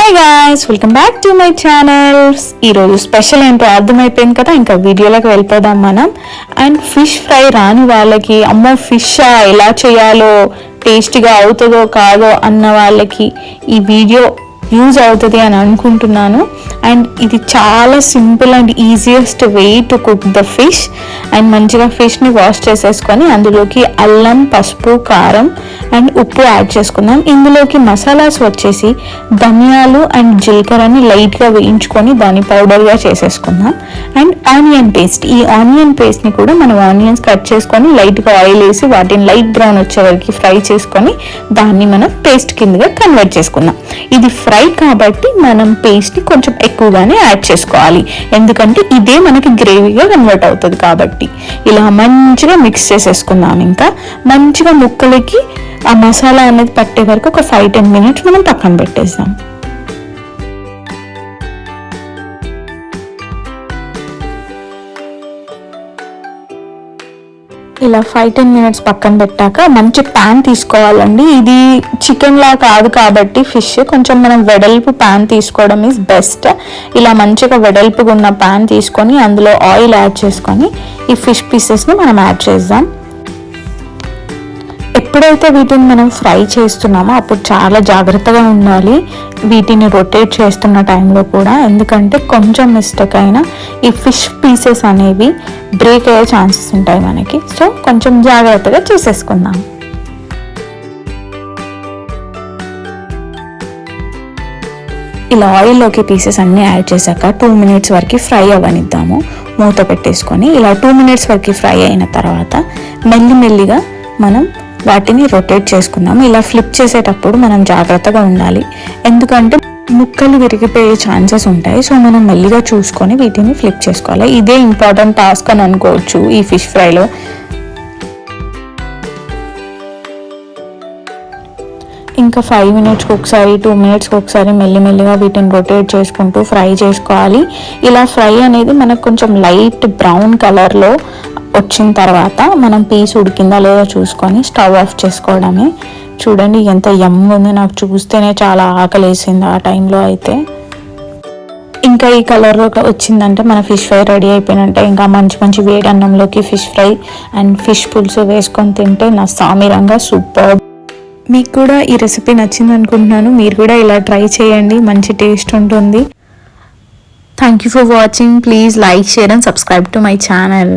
Hi guys, welcome back to my channel. ఈరోజు special ఏంటో అర్థమైపోయింది కదా, ఇంకా వీడియోలోకి వెళ్ళిపోదాం మనం. అండ్ ఫిష్ ఫ్రై రాని వాళ్ళకి, అమ్మో ఫిష్ ఎలా చేయాలో, టేస్టీగా అవుతుందో కాదో అన్న వాళ్ళకి ఈ వీడియో యూజ్ అవుతుంది అని అనుకుంటున్నాను. అండ్ ఇది చాలా simple and easiest way to cook the fish. And మంచిగా ఫిష్ని వాష్ చేసేసుకొని అందులోకి అల్లం, పసుపు, కారం అండ్ ఉప్పు యాడ్ చేసుకుందాం. ఇందులోకి మసాలాస్ వచ్చేసి ధనియాలు అండ్ జీలకర్రని లైట్గా వేయించుకొని దాన్ని పౌడర్గా చేసేసుకుందాం. అండ్ ఆనియన్ పేస్ట్, ఈ ఆనియన్ పేస్ట్ని కూడా మనం ఆనియన్స్ కట్ చేసుకొని లైట్గా ఆయిల్ వేసి వాటిని లైట్ బ్రౌన్ వచ్చే వరకు ఫ్రై చేసుకొని దాన్ని మనం పేస్ట్ కిందగా కన్వర్ట్ చేసుకుందాం. ఇది ఫ్రై కాబట్టి మనం పేస్ట్ని కొంచెం ఎక్కువగానే యాడ్ చేసుకోవాలి, ఎందుకంటే ఇదే మనకి గ్రేవీగా కన్వర్ట్ అవుతుంది కాబట్టి. ఇలా మంచిగా మిక్స్ చేసేసుకుందాం. ఇంకా మంచిగా ముక్కలకి ఆ మసాలా అనేది పట్టే వరకు ఒక 5-10 మినిట్స్ మనం పక్కన పెట్టేద్దాం. ఇలా 5-10 మినిట్స్ పక్కన పెట్టాక మంచి ప్యాన్ తీసుకోవాలండి. ఇది చికెన్ లా కాదు కాబట్టి ఫిష్ కొంచెం మనం వెడల్పు ప్యాన్ తీసుకోవడం ఈజ్ బెస్ట్. ఇలా మంచిగా వెడల్పుగా ఉన్న ప్యాన్ తీసుకొని అందులో ఆయిల్ యాడ్ చేసుకొని ఈ ఫిష్ పీసెస్ని మనం యాడ్ చేద్దాం. ఎప్పుడైతే వీటిని మనం ఫ్రై చేస్తున్నామో అప్పుడు చాలా జాగ్రత్తగా ఉండాలి వీటిని రొటేట్ చేస్తున్న టైంలో కూడా, ఎందుకంటే కొంచెం మిస్టేక్ అయినా ఈ ఫిష్ పీసెస్ అనేవి బ్రేక్ అయ్యే ఛాన్సెస్ ఉంటాయి మనకి. సో కొంచెం జాగ్రత్తగా చేసేసుకుందాం. ఇలా ఆయిల్లోకి పీసెస్ అన్నీ యాడ్ చేశాక 2 మినిట్స్ వరకు ఫ్రై అవ్వనిద్దాము. మూత పెట్టేసుకొని ఇలా 2 మినిట్స్ వరకు ఫ్రై అయిన తర్వాత మెల్లిమెల్లిగా మనం వాటిని రొటేట్ చేసుకుందాం. ఇలా ఫ్లిప్ చేసేటప్పుడు మనం జాగ్రత్తగా ఉండాలి, ఎందుకంటే ముక్కలు విరిగిపోయే ఛాన్సెస్ ఉంటాయి. సో మనం మెల్లిగా చూసుకొని వీటిని ఫ్లిప్ చేసుకోవాలి. ఇదే ఇంపార్టెంట్ టాస్క్ అని అనుకోవచ్చు ఈ ఫిష్ ఫ్రైలో. ఇంకా 5 మినిట్స్కి ఒకసారి, 2 మినిట్స్కి ఒకసారి మెల్లిమెల్లిగా వీటిని రొటేట్ చేసుకుంటూ ఫ్రై చేసుకోవాలి. ఇలా ఫ్రై అనేది మనకు కొంచెం లైట్ బ్రౌన్ కలర్లో వచ్చిన తర్వాత మనం పీస్ ఉడికిందా లేదా చూసుకొని స్టవ్ ఆఫ్ చేసుకోవడమే. చూడండి ఎంత యమ్గా ఉంది, నాకు చూస్తేనే చాలా ఆకలేసింది ఆ టైంలో అయితే. ఇంకా ఈ కలర్లో వచ్చిందంటే మన ఫిష్ ఫ్రై రెడీ అయిపోయినట్టే. ఇంకా మంచి మంచి వేడి అన్నంలోకి ఫిష్ ఫ్రై అండ్ ఫిష్ పులుసు వేసుకొని తింటే నా సామిరంగా సూపర్. మీకు కూడా ఈ రెసిపీ నచ్చింది అనుకుంటున్నాను. మీరు కూడా ఇలా ట్రై చేయండి, మంచి టేస్ట్ ఉంటుంది. Thank you for watching. Please like, share and subscribe to my channel.